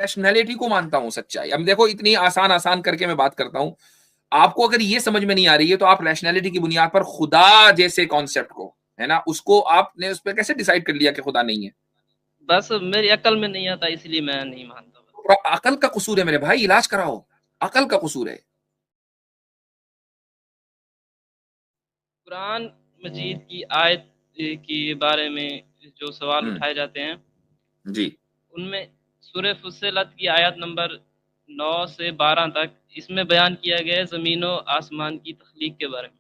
Rationality को मानता हूं सच्चाई। अब देखो इतनी आसान आसान करके मैं बात करता हूं, आपको अगर ये समझ में नहीं आ रही है तो आप रैशनैलिटी की बुनियाद पर खुदा जैसे कॉन्सेप्ट को, है ना, उसको आपने उस पर कैसे डिसाइड कर लिया कि खुदा नहीं है? बस मेरी अकल में नहीं आता, इसलिए मैं नहीं मानता। और अकल का कसूर है मेरे भाई, इलाज कराओ, अकल का कसूर है। कुरान मजीद की आयत के बारे में जो सवाल उठाए जाते हैं जी, उनमें सूरह फुस्सिलत की आयत नंबर 9 से 12 तक इसमें बयान किया गया है ज़मीन और आसमान की तख्लीक के बारे में।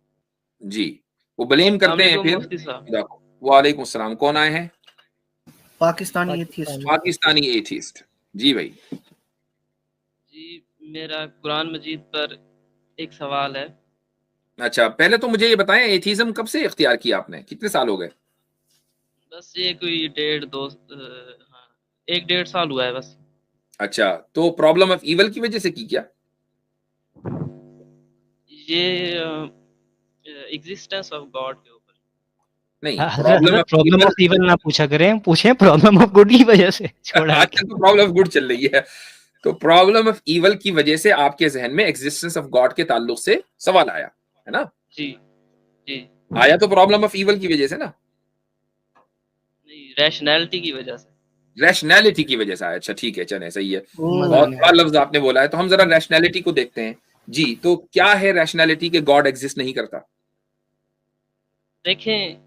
जी, वो ब्लेम करते हैं अस्सलाम फिर मुफ्ती साहब। खुदा को। वालेकुम सलाम, कौन आए हैं? पाकिस्तानी एथियस्ट। पाकिस्तानी एथिस्ट। जी भाई। जी, मेरा कुरान मजीद पर एक सवाल है। अच्छा, पहले तो मुझे ये बताएं, एथिज्म कब से इख्तियार किया आपने, कितने साल हो गए? बस ये कोई 1-1.5 साल हुआ है बस। अच्छा, तो प्रॉब्लम ऑफ ईवल की वजह से की क्या? ये एग्जिस्टेंस ऑफ गॉड के ऊपर। नहीं, हजरत प्रॉब्लम ऑफ ईवल ना पूछा करें, पूछे प्रॉब्लम ऑफ गुड की वजह से छोड़ा है। अच्छा, तो प्रॉब्लम ऑफ गुड चल रही है, तो प्रॉब्लम ऑफ ईवल की वजह से आपके जहन में एग्जिस्टेंस ऑफ गॉड के ताल्लुक से सवाल आया, है ना? जी जी। आया तो प्रॉब्लम ऑफ ईवल की वजह से ना, नहीं, रैशनैलिटी की वजह से। रैशनैलिटी की वजह से आया। अच्छा ठीक है, चले, सही है, बहुत मजाक बड़ा लफ्ज आपने बोला है। तो हम जरा रैशनैलिटी को देखते हैं। जी, तो क्या है रैशनैलिटी के गॉड एग्जिस्ट नहीं करता? देखें,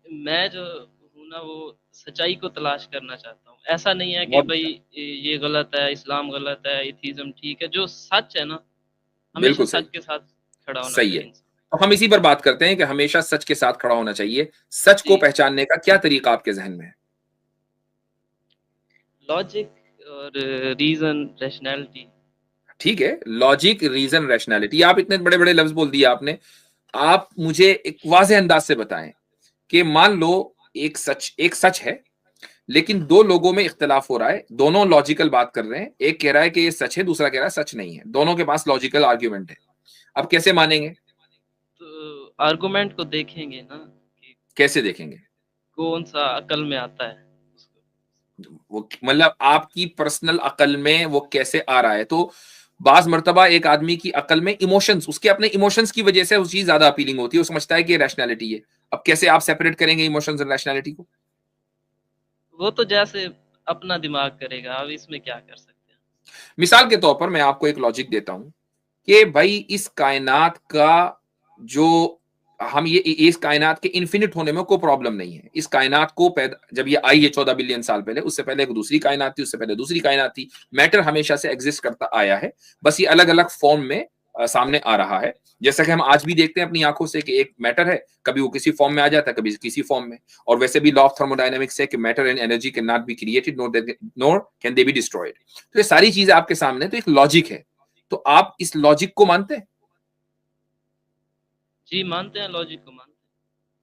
मैं जो हूँ ना वो सच्चाई को तलाश करना चाहता हूँ। ऐसा नहीं है कि बहुत भाई ये गलत है, इस्लाम गलत है, एथीज्म ठीक है। जो सच है ना, हमेशा बिल्कुल सही, सच के साथ खड़ा होना सही है। चाहिए। तो हम इसी पर बात करते हैं कि हमेशा सच के साथ खड़ा होना चाहिए। सच को जी। पहचानने का क्या तरीका आपके जहन में है? लॉजिक और रीजन, रैशनैलिटी। ठीक है, लॉजिक, रीजन, रैशनैलिटी, आप इतने बड़े बड़े लफ्ज बोल दिए आपने। आप मुझे एक वाज़ेह अंदाज से बताएं कि मान लो एक सच है, लेकिन दो लोगों में इख्तिलाफ हो रहा है, दोनों लॉजिकल बात कर रहे हैं, एक कह रहा है कि ये सच है, दूसरा कह रहा है सच नहीं है, दोनों के पास लॉजिकल आर्ग्यूमेंट है। अब कैसे मानेंगे? तो आर्गुमेंट को देखेंगे ना कि कैसे देखेंगे? कौन सा अकल में आता है उसको। वो मतलब आपकी पर्सनल अकल में वो कैसे आ रहा है? तो बाज मर्तबा एक आदमी की अकल में इमोशंस, उसके अपने इमोशंस की वजह से वो चीज ज्यादा अपीलिंग होती है, वो समझता है कि ये रैशनैलिटी है। अब कैसे आप सेपरेट करेंगे इमोशंस और रैशनैलिटी को? वो तो जैसे अपना दिमाग करेगा, अब इसमें क्या कर सकते हैं। मिसाल के तौर पर मैं आपको एक लॉजिक देता हूं कि भाई इस कायनात का जो हम ये इस कायनात के इन्फिनिट होने में कोई प्रॉब्लम नहीं है। इस कायनात को पैदा जब ये आई है 14 बिलियन साल पहले, उससे पहले एक दूसरी कायनात थी, उससे पहले दूसरी कायनात थी। मैटर हमेशा से एग्जिस्ट करता आया है, बस ये अलग अलग फॉर्म में सामने आ रहा है। जैसा कि हम आज भी देखते हैं अपनी आंखों से कि एक मैटर है, कभी वो किसी फॉर्म में आ जाता है, कभी किसी फॉर्म में। और वैसे भी लॉ ऑफ थर्मोडायनेमिक्स है कि matter and energy can not be created NOR can they be destroyed. तो ये सारी चीजें आपके सामने, तो एक लॉजिक है। तो आप इस लॉजिक को मानते हैं? जी मानते हैं, लॉजिक को मानते हैं।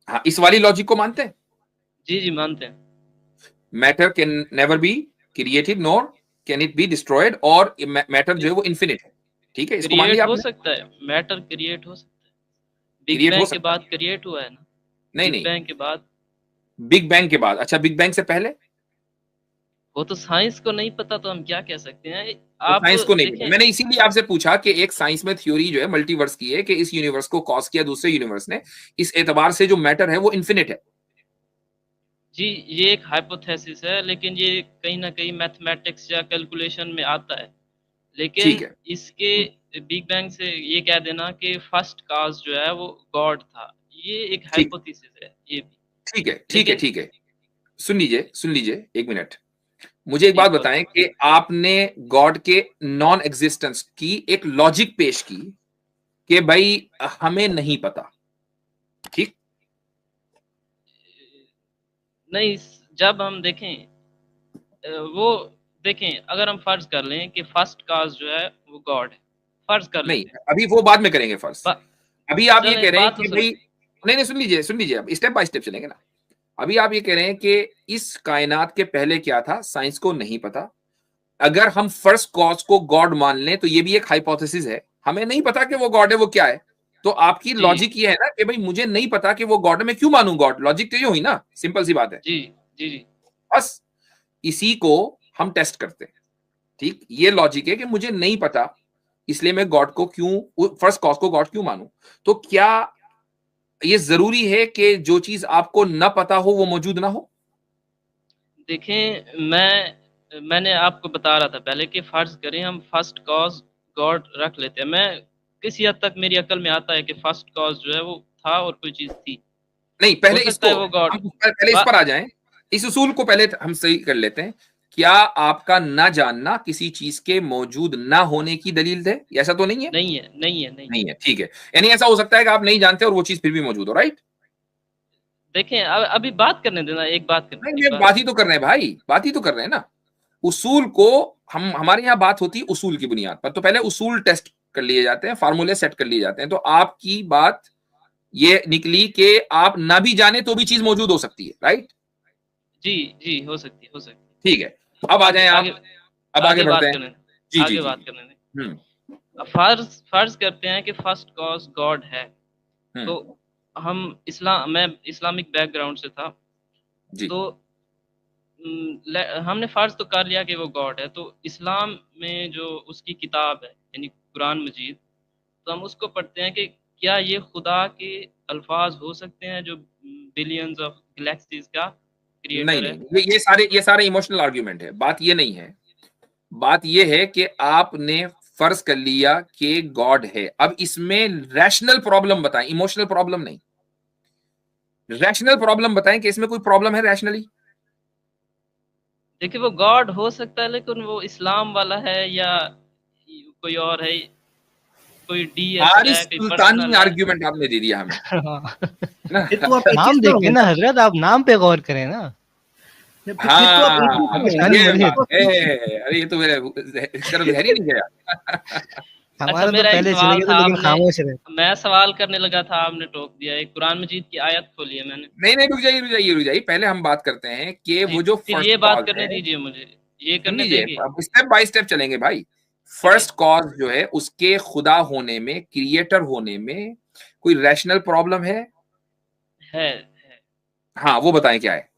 हाँ, इस वाली लॉजिक को मानते हैं? जी जी मानते हैं। Matter can never be created nor can it be destroyed, और मैटर जो है वो इन्फिनिट है। ठीक है, इसको मान क्रिएट लिया हो आपने? सकता है, मैटर क्रिएट हो सकता है। बिग क्रिएट हो बैंग के सकता बाद क्रिएट हुआ है ना। नहीं बिग नहीं, बैंग के बाद। बिग बैंग के बाद। अच्छा, बिग बैंग से पहले? वो तो साइंस को नहीं पता, तो हम क्या कह सकते हैं। तो आप साइंस को नहीं पता। देखें। मैंने इसीलिए आपसे पूछा कि एक साइंस में थ्योरी जो है मल्टीवर्स की है कि इस यूनिवर्स को कॉज किया दूसरे यूनिवर्स ने, इस एतबार से जो मैटर है वो इन्फिनिट है। जी, ये एक हाइपोथेसिस है, लेकिन ये कहीं ना कहीं मैथमेटिक्स या कैलकुलेशन में आता है। ठीक लेकिन है, इसके बिग बैंग से ये कह देना कि फर्स्ट काज जो है वो गॉड था, ये एक ठीक, हाइपोथेसिस है ये भी। ठीक है, ठीक है, लेकिन ठीक है। सुन लीजिए एक मिनट। मुझे एक जी बात बोले। बताएं कि आपने गॉड के नॉन एग्जिस्टेंस की एक लॉजिक पेश की कि भाई हमें नहीं पता, ठीक? नहीं, जब हम देखें वो देखें, अगर हम फर्ज कर लें कि फर्स्ट काज जो है वो गॉड है, फर्ज कर नहीं, लेते हैं। अभी वो बाद में करेंगे फर्स्ट। अभी आप ये चलें, कह रहे हैं बात तो कि सुन। भाई, नहीं नहीं, सुन लीजिए, अब स्टेप बाय स्टेप चलेंगे ना। अभी आप ये कह रहे हैं कि इस कायनात के पहले क्या था साइंस को नहीं पता। अगर हम फर्स्ट कॉज को गॉड मान लें तो ये भी एक हाइपोथेसिस है, हमें नहीं पता कि वो गॉड है, वो क्या है। तो आपकी जी लॉजिक ये है ना कि भाई मुझे नहीं पता कि वो गॉड है, मैं क्यों मानूं गॉड? लॉजिक तो ये हुई ना, सिंपल सी बात है। जी जी जी। बस इसी को हम टेस्ट करते हैं। ठीक, ये लॉजिक है कि मुझे नहीं पता इसलिए मैं गॉड को क्यों, फर्स्ट कॉज को गॉड क्यों मानूं। तो क्या ये जरूरी है कि जो चीज आपको न पता हो वो मौजूद ना हो? देखें, मैंने आपको बता रहा था पहले कि फर्ज करें हम फर्स्ट कॉज गॉड रख लेते हैं। मैं किसी हद तक मेरी अकल में आता है कि फर्स्ट कॉज जो है वो था और कोई चीज थी, नहीं, हो पहले सकता इसको है वो गॉड। हम पहले इस पर आ जाएं, इस उसूल को पहले हम सही कर लेते हैं। क्या आपका ना जानना किसी चीज के मौजूद ना होने की दलील है? ऐसा तो नहीं है? नहीं है, नहीं है, नहीं। नहीं है, ठीक है। यानी ऐसा हो सकता है कि आप नहीं जानते और वो चीज फिर भी मौजूद हो, राइट? देखें, अभी बात करने देना, एक बात करने, नहीं, एक ये बात। बात ही तो कर रहे हैं भाई, बात ही तो कर रहे हैं ना। उसूल को हमारे यहाँ बात होती है उसूल की बुनियाद पर, तो पहले उसूल टेस्ट कर लिए जाते हैं, फार्मूले सेट कर लिए जाते हैं। तो आपकी बात ये निकली कि आप ना भी जाने तो भी चीज मौजूद हो सकती है, राइट? जी, जी, हो सकती है, हो सकती है। ठीक है, अब आ जाएं आप, अब आगे बढ़ते बात हैं। करने, जी जी आगे जी, बात करने दें। हम्म अब फर्ज करते हैं कि फर्स्ट कॉज गॉड है, हम्म, तो मैं इस्लामिक बैकग्राउंड से था, जी तो हमने फर्ज तो कर लिया कि वो गॉड है। तो इस्लाम में जो उसकी किताब है यानी कुरान मजीद, तो हम उसको पढ़ते हैं कि क्या ये खुदा के अल्फाज हो सकते हैं जो बिलियंस ऑफ गैलेक्सीज का नहीं क्रिएटर है? नहीं, ये सारे इमोशनल आर्ग्यूमेंट है। बात ये नहीं है, बात ये है कि आपने फर्ज कर लिया कि गॉड है। अब इसमें रैशनल प्रॉब्लम बताएं, इमोशनल प्रॉब्लम नहीं। रैशनल प्रॉब्लम बताएं कि इसमें कोई प्रॉब्लम है रैशनली? देखिए, वो गॉड हो सकता है, लेकिन वो इस्लाम वाला है या कोई और है, कोई डीएस हारिस है, कोई सुल्तानी पर्सनल है। आर्ग्यूमेंट आपने दे दिया हमें हाँ। ना। फिर तो आप नाम एथिस्ट ना देखें हो ना गए। हजरत, आप नाम पे गौर करें ना। फिर तो आप एथिस्ट ना हो पाकिस्तानी गए। ये मरे। बात है। अरे ये तो मेरे तरफ जहर ही नहीं गया। अच्छा, हमारा तो मेरा एक पहले चले सवाल गए था, थे लेकिन आपने, खामोश रहे। मैं सवाल करने लगा था, आपने टोक दिया। एक कुरान मजीद की आयत खोली है मैंने। नहीं नहीं, रुक जाइए। पहले हम बात करते हैं कि नहीं, वो जो फिर फर्स्ट ये बात कॉज करने है, दीजिए मुझे, ये सुन करने लीजिए, देंगे? अब स्टेप बाय स्टेप चलेंगे भाई। ठीक है। फर्स्ट कॉज जो है उसके खुदा होने में, क्रिएटर होने में कोई रैशनल प्रॉब्लम है? है। हाँ, वो बताएं क्या है।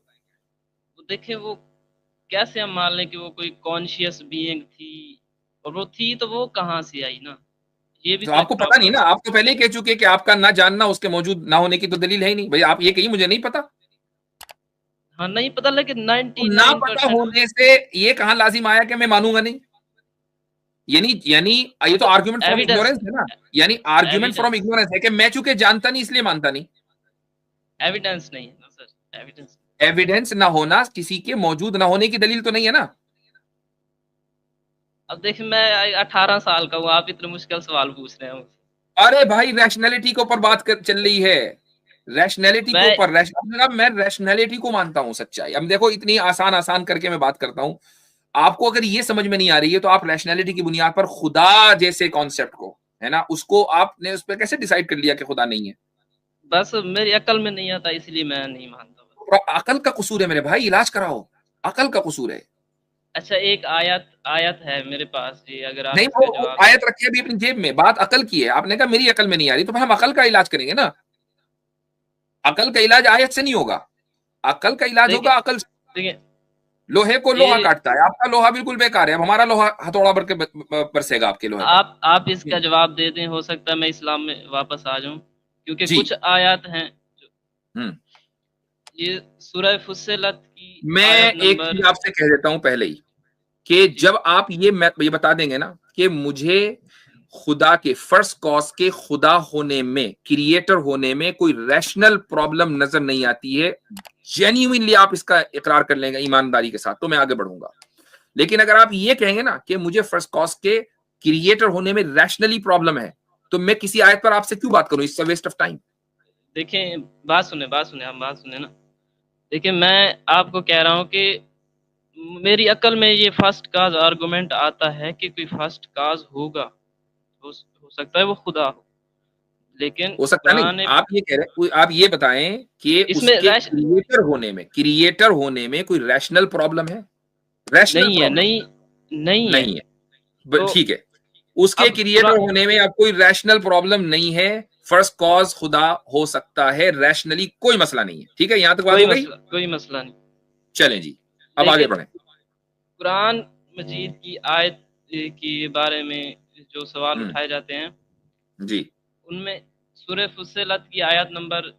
वो देखें, वो कैसे हम मान लें कि वो कोई कॉन्शियस बीइंग थी, और वो थी तो वो कहाँ से आई ना, ये भी तो तो एक आपको पता नहीं प्रॉब्लम ना, है। आप तो पहले ही कह चुके कि आपका ना जानना उसके मौजूद ना होने की तो दलील है ही नहीं। भाई आप ये कहिए मुझे नहीं पता, हाँ, नहीं पता, लेकिन तो ना पता 99% होने से ये कहां लाजिम आया कि मैं मानूंगा नहीं? यानी ये तो आर्गुमेंट फ्रॉम एविडेंस, इग्नोरेंस है ना। यानी आर्गुमेंट फ्रॉम एविडेंस इग्नोरेंस है कि मैं चूंकि जानता नहीं इसलिए मानता नहीं। एविडेंस नहीं है ना सर, एविडेंस। एविडेंस ना होना किसी के मौजूद ना होने की दलील तो नहीं है ना। अब देखिए, मैं 18 साल का हूँ, आप इतने मुश्किल सवाल पूछ रहे हैं मुझसे। अरे भाई, रैशनैलिटी के ऊपर बात चल रही है, रैशनैलिटी के मैं ऊपर। मैं रैशनैलिटी को मानता हूं सच्चाई। अब देखो, इतनी आसान आसान करके मैं बात करता हूं, आपको अगर ये समझ में नहीं आ रही है तो आप रैशनैलिटी की बुनियाद पर खुदा जैसे कॉन्सेप्ट को, है ना, उसको आपने उस पर कैसे डिसाइड कर लिया कि खुदा नहीं है? बस मेरी अकल में नहीं आता, इसलिए मैं नहीं मानता। और अकल का कसूर है मेरे भाई, इलाज कराओ, अकल का कसूर है। अच्छा, एक आयत है मेरे पास जी, अगर आप नहीं, इसका वो जवाब आयत रखी है अभी अपनी जेब में, बात अकल की है। आपने कहा मेरी अकल में नहीं आ रही, तो फिर हम अकल का इलाज करेंगे ना। अकल का इलाज आयत से नहीं होगा, अकल का इलाज देखिए, होगा अकल से। देखिए लोहे को लोहा ये काटता है, आपका लोहा बिल्कुल बेकार है। अब हमारा लोहा हथौड़ा भर के बरसेगा आपके लोहे पर। आप इसका जवाब दे दें, हो सकता है मैं इस्लाम में वापस आ जाऊं, क्योंकि जी, कुछ आयत हैं जो, हम्म ये सूरह फुस्सिलत की मैं आयत एक नंबर। चीज आपसे कह देता हूं पहले ही, कि जी, जब आप ये बता देंगे ना कि मुझे खुदा के फर्स्ट कॉज के खुदा होने में, क्रिएटर होने में कोई रैशनल प्रॉब्लम नजर नहीं आती है, जेन्युइनली आप इसका इकरार कर लेंगे ईमानदारी के साथ, तो मैं आगे बढ़ूंगा। लेकिन अगर आप ये कहेंगे ना कि मुझे फर्स्ट कॉज के क्रिएटर होने में रैशनली प्रॉब्लम है, तो मैं किसी आयत पर आपसे क्यों बात करूं? It's a waste of time. देखें, बात सुने, हम बात सुने ना। देखिए, मैं आपको कह रहा हूँ कि मेरी अकल में ये फर्स्ट काज आर्गुमेंट आता है कि कोई फर्स्ट काज होगा, हो सकता है वो खुदा हो, लेकिन हो सकता नहीं, कुरान आप ये कह रहे, आप ये बताएं कि इसमें उसके क्रिएटर होने में कोई रैशनल प्रॉब्लम है? रैशनल नहीं है, प्रॉब्लम नहीं है। नहीं है, तो ठीक है। उसके अब क्रिएटर होने में अब कोई रैशनल प्रॉब्लम नहीं है, फर्स्ट कॉज खुदा हो सकता है, रैशनली कोई मसला नहीं है। ठीक है, यहां तक बात हो गई? कोई मसला नहीं। चलें जी, अब आगे देखिए, बढ़ें। कुरान مجید کی آیت کے بارے میں جو سوال اٹھائے جاتے ہیں جی ان میں سورہ فصلت کی آیت نمبر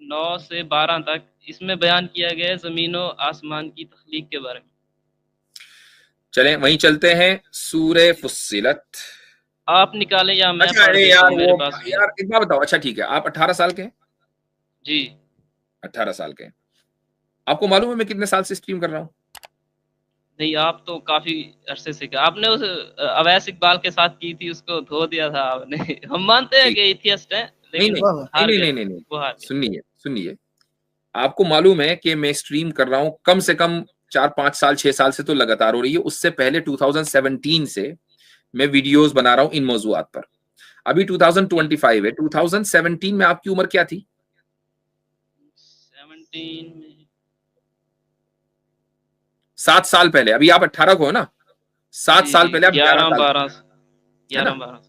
9 سے 12 تک اس میں بیان کیا گیا ہے زمین و آسمان کی تخلیق کے بارے میں. چلیں وہیں چلتے ہیں سورہ فصلت. آپ نکالیں یا میں اچھا پڑھ دیتا یار ہوں، میرے پاس بھی ہے. یار ایک بات بتاؤ. اچھا ٹھیک ہے, آپ 18 سال کے ہیں؟ جی 18 سال کے ہیں. آپ کو معلوم ہے میں کتنے سال سے اسٹریم کر رہا ہوں؟ نہیں، آپ تو کافی عرصے سے آپ نے اس اویس اقبال کے ساتھ کی تھی، اس کو دھو دیا تھا آپ نے. ہم مانتے ہیں کہ ایتھیسٹ ہیں نہیں لیکن نہیں ہار نہیں گئے. نہیں نہیں وہ ہار گئے. سنیے. آپ کو معلوم ہے کہ میں اسٹریم کر رہا ہوں کم سے کم 4-5 سال 6 سال سے تو لگاتار ہو رہی ہے. اس سے پہلے 2017 سے میں ویڈیوز بنا رہا ہوں ان موضوعات پر. ابھی 2025 ہے. 2017 میں آپ کی عمر کیا تھی؟ 17 میں 7 سال پہلے. ابھی آپ 18 کو ہو نا, 7 سال پہلے آپ 11 سال 11-12.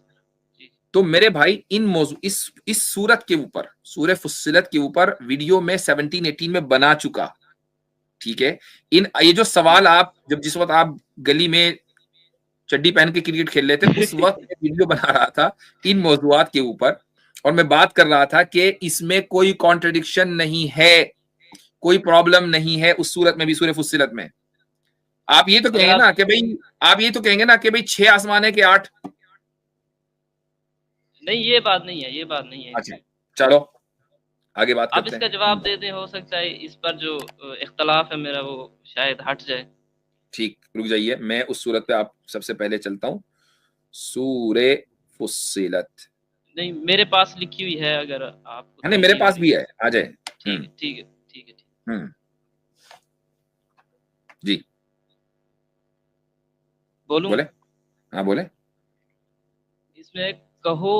تو میرے بھائی ان موضوع اس سورت کے اوپر, سورہ فصلت کے اوپر ویڈیو میں 17-18 میں بنا چکا. ٹھیک ہے. یہ جو سوال آپ جس وقت آپ گلی میں چڈی پہن کے کرکٹ کھیل لیتے اس وقت میں ویڈیو بنا رہا تھا ان موضوعات کے اوپر, اور میں بات کر رہا تھا کہ اس میں کوئی کانٹرڈکشن نہیں ہے, کوئی پرابلم نہیں ہے اس صورت میں بھی, سورہ فصلت میں. آپ یہ تو کہیں گے نا کہ بھئی, آپ یہ تو کہیں گے نا کہ بھئی 6 آسمان ہے کہ 8؟ نہیں, یہ بات نہیں ہے, یہ بات نہیں ہے. اچھا چلو آگے بات آپ کرتے اس ہیں. کا جواب دے دیں, ہو سکتا ہے اس پر جو اختلاف ہے میرا وہ شاید ہٹ جائے. ٹھیک, رک جائیے, میں اس صورت پہ آپ سب سے پہلے چلتا ہوں. سورہ فصلت نہیں, میرے پاس لکھی ہوئی ہے, اگر آپ کو نہیں میرے ترجیح پاس ہو. بھی ہے, آ جائے. ٹھیک ہے ٹھیک ہے ٹھیک ہے. جی بولوں؟ بولے, ہاں بولے. اس میں کہو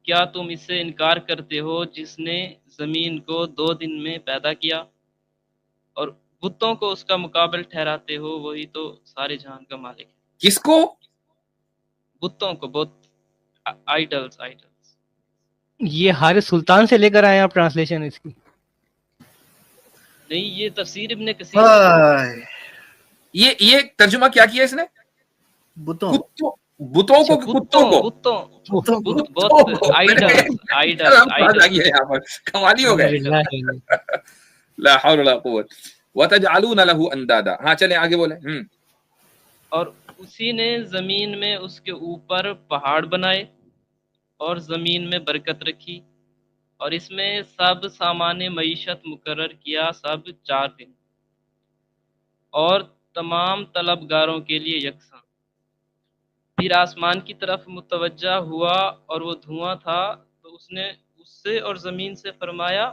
کیا تم اس سے انکار کرتے ہو جس نے زمین کو 2 دن میں پیدا کیا اور بتوں کو اس کا مقابل ٹھہراتے ہو, وہی تو سارے جہان کا مالک ہے. کس کو؟ بتوں کو, بت, آئیڈلز. یہ حارث سلطان سے لے کر آئے آپ ٹرانسلیشن اس کی؟ نہیں, یہ تفسیر ابن کثیر. ہائے یہ ترجمہ کیا کیا اس نے؟ بتوں بتوں کو, کتوں کو, بتوں کو بت, آئیڈلز. آ گیا یہاں پر, کمالی ہو گئے. لا حول ولا قوت وتجعلون له اندادا. ہاں چلیں آگے بولیں. اور اسی نے زمین میں اس کے اوپر پہاڑ بنائے اور زمین میں برکت رکھی اور اس میں سب سامان معیشت مقرر کیا, سب 4 دن, اور تمام طلبگاروں کے لیے یکساں. پھر آسمان کی طرف متوجہ ہوا اور وہ دھواں تھا, تو اس نے اس سے اور زمین سے فرمایا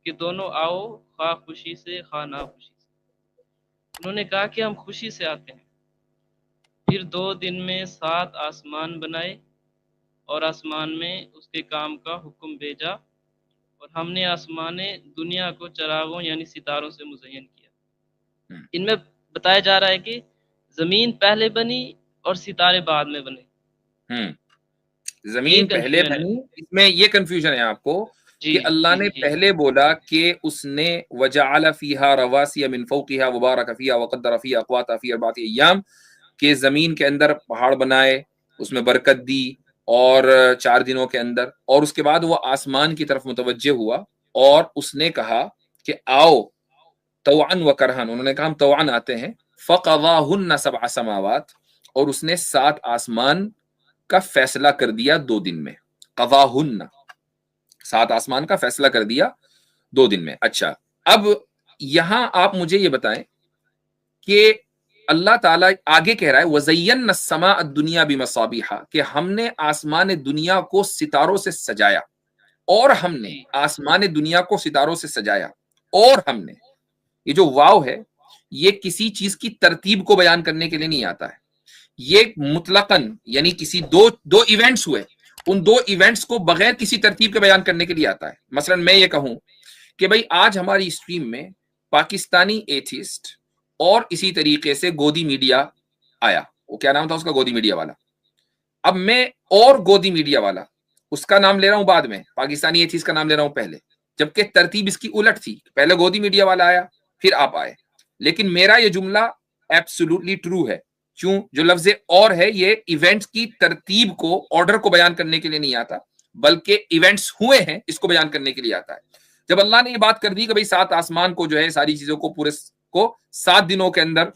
کہ دونوں آؤ, خواہ خوشی سے خواہ ناخوشی سے. انہوں نے کہا کہ ہم خوشی سے آتے ہیں. پھر 2 دن میں 7 آسمان بنائے اور آسمان میں اس کے کام کا حکم بھیجا, اور ہم نے آسمان دنیا کو چراغوں یعنی ستاروں سے مزین کیا. ان میں بتایا جا رہا ہے کہ زمین پہلے بنی اور ستارے بعد میں بنے. زمین پہلے بنی, اس میں یہ کنفیوژن ہے آپ کو کہ اللہ نے پہلے بولا کہ اس نے وجعل فیہا رواسی من فوقہا وبارک فیہا وقدر فیہا اقواتہا فی 4 ایام, کہ زمین کے اندر پہاڑ بنائے, اس میں برکت دی اور 4 دنوں کے اندر, اور اس کے بعد وہ آسمان کی طرف متوجہ ہوا اور اس نے کہا کہ آؤ طوعا و کرہن, انہوں نے کہا ہم طوعا آتے ہیں. فقضاہن 7 سماوات, اور اس نے 7 آسمان کا فیصلہ کر دیا 2 دن میں. قضاہن 7 آسمان کا فیصلہ کر دیا 2 دن میں. اچھا اب یہاں آپ مجھے یہ بتائیں کہ اللہ تعالیٰ آگے کہہ رہا ہے وَزَيَّنَّا السَّمَاءَ الدُّنْيَا بِمَصَابِيحَ, کہ ہم نے آسمان دنیا کو ستاروں سے سجایا, اور ہم نے آسمان دنیا کو ستاروں سے سجایا, اور ہم نے, یہ جو واو ہے یہ کسی چیز کی ترتیب کو بیان کرنے کے لیے نہیں آتا ہے, یہ مطلقاً یعنی کسی دو ایونٹس ہوئے, ان 2 ایونٹس کو بغیر کسی ترتیب کے بیان کرنے کے لیے آتا ہے. مثلا میں یہ کہوں کہ بھئی آج ہماری اسٹریم میں پاکستانی ایتھیسٹ اور اسی طریقے سے گودی میڈیا آیا, وہ کیا نام تھا اس کا, گودی میڈیا والا. اب میں اور گودی میڈیا والا اس کا نام لے رہا ہوں بعد میں, پاکستانی ایتھیسٹ کا نام لے رہا ہوں پہلے, جبکہ ترتیب اس کی الٹ تھی, پہلے گودی میڈیا والا آیا پھر آپ آئے. لیکن میرا یہ جملہ ایبسولوٹلی ٹرو ہے, کیوں؟ جو لفظ اور ہے یہ ایونٹس کی ترتیب کو، آرڈر کو بیان کرنے کے لیے نہیں آتا، بلکہ ایونٹس ہوئے ہیں اس کو بیان کرنے کے لیے آتا ہے. جب اللہ نے یہ بات کر دی کہ بھئی 7 آسمان کو جو ہے ساری چیزوں کو پورے کو 7 دنوں کے اندر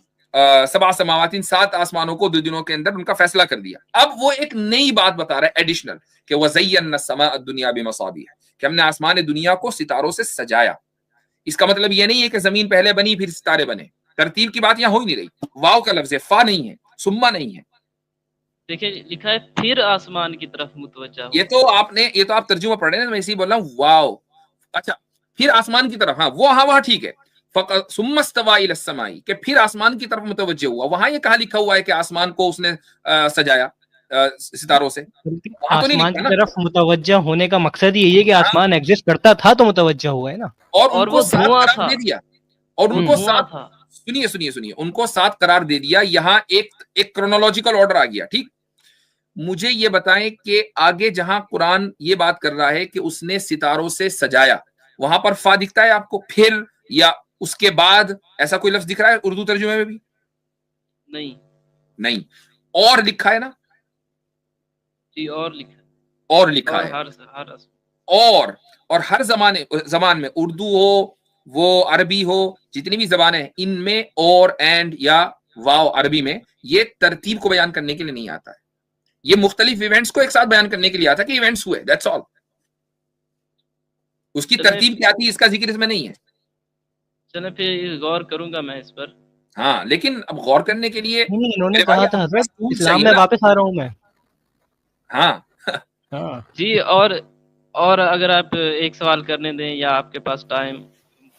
7 سماوات 7 آسمانوں کو 2 دنوں کے اندر ان کا فیصلہ کر دیا، اب وہ ایک نئی بات بتا رہا ہے ایڈیشنل کہ وَزَيَّنَّا السَّمَاءَ الدُّنْيَا بِمَصَابِيحَ، کہ ہم نے آسمان دنیا کو ستاروں سے سجایا. اس کا مطلب یہ نہیں ہے کہ زمین پہلے بنی پھر ستارے بنے، ترتیب کی بات یہاں ہو ہی نہیں رہی. واو کا لفظ ہے، فا نہیں ہے، سما نہیں ہے. دیکھیں لکھا ہے پھر آسمان کی طرف متوجہ ہو. یہ تو آپ ترجمہ پڑھ رہے ہیں، میں اسی بول رہا ہوں واو. اچھا پھر آسمان کی طرف، ہاں وہاں ٹھیک ہے. ثم استوى الى السماء کہ پھر آسمان کی طرف متوجہ ہوا. وہاں یہ کہاں لکھا ہوا ہے کہ آسمان کو اس نے سجایا ستاروں سے؟ وہاں تو نہیں آسمان لکھا کی نا. طرف متوجہ ہونے کا مقصد یہی ہے کہ آسمان ایگزسٹ کرتا تھا تو متوجہ ہوا ہے نا. اور ان اور کو وہ 7 دھواں قرار تھا. دے دیا، اور ان وہ کو دھواں 7 تھا. سنیے ان کو 7 قرار دے دیا. یہاں ایک کرونالوجیکل آرڈر آ گیا. ٹھیک، مجھے یہ بتائیں کہ آگے جہاں قرآن یہ بات کر رہا ہے کہ اس نے ستاروں سے سجایا، وہاں پر فا دکھتا ہے آپ کو پھر یا اس کے بعد؟ ایسا کوئی لفظ دکھ رہا ہے اردو ترجمے میں بھی؟ نہیں. اور لکھا ہے نا؟ جی اور لکھا ہے. اور لکھا ہے. اور ہر زبان میں اردو ہو وہ عربی ہو، جتنی بھی زبانیں ہیں ان میں اور اینڈ یا واو عربی میں یہ ترتیب کو بیان کرنے کے لیے نہیں آتا ہے. یہ مختلف ایونٹس کو ایک ساتھ بیان کرنے کے لیے آتا ہے کہ ایونٹس ہوئے، دیٹس آل. اس کی ترتیب کیا تھی اس کا ذکر اس میں نہیں ہے. چلیں پھر غور کروں گا میں اس پر. ہاں لیکن اب غور کرنے کے لیے نہیں، انہوں نے کہا تھا حضرت اسلام میں واپس آ رہا ہوں میں. ہاں جی اور اگر آپ ایک سوال کرنے دیں یا آپ کے پاس ٹائم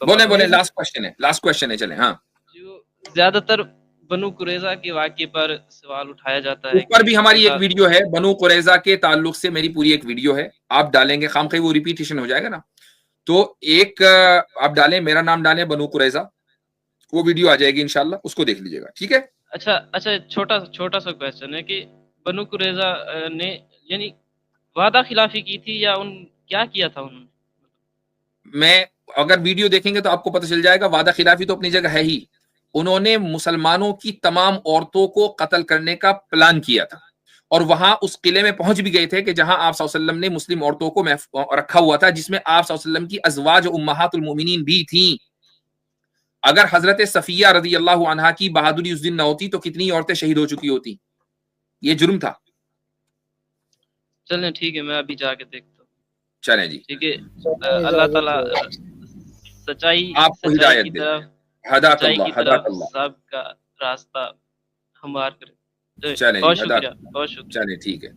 بولیں لاسٹ کوشچن ہے. چلیں. ہاں جو زیادہ تر بنو قریظہ کے واقعے پر سوال اٹھایا جاتا ہے. اوپر بھی ہماری ایک ویڈیو ہے بنو قریظہ کے تعلق سے، میری پوری ایک ویڈیو ہے، آپ ڈالیں گے خام خواہ وہ ریپیٹیشن ہو جائے گا نا. تو ایک آپ ڈالیں، میرا نام ڈالیں بنو قریظہ، وہ ویڈیو آ جائے گی انشاءاللہ، اس کو دیکھ لیجیے گا. ٹھیک ہے. اچھا چھوٹا سا کویسچن ہے کہ بنو قریظہ نے یعنی وعدہ خلافی کی تھی یا کیا کیا تھا انہوں نے؟ میں اگر ویڈیو دیکھیں گے تو آپ کو پتہ چل جائے گا. وعدہ خلافی تو اپنی جگہ ہے ہی. انہوں نے مسلمانوں کی تمام عورتوں کو قتل کرنے کا پلان کیا تھا، اور وہاں اس قلعے میں پہنچ بھی گئے تھے کہ جہاں آپ صلی اللہ علیہ وسلم نے مسلم عورتوں کو رکھا ہوا تھا، جس میں آپ صلی اللہ علیہ وسلم کی ازواج امہات المومنین بھی تھیں. اگر حضرت صفیہ رضی اللہ عنہا کی بہادری اس دن نہ ہوتی تو کتنی عورتیں شہید ہو چکی ہوتی. یہ جرم تھا. چلیں ٹھیک ہے، میں ابھی جا کے دیکھتا ہوں. چلیں جی، ٹھیک ہے. اللہ تعالیٰ سچائی آپ کو ہدایت کی دے. طرف ہداک سچائی کی اللہ طرف سب کا راستہ ہموار کرے. چلیں بہت جی، شکریہ. چلیں ٹھیک ہے.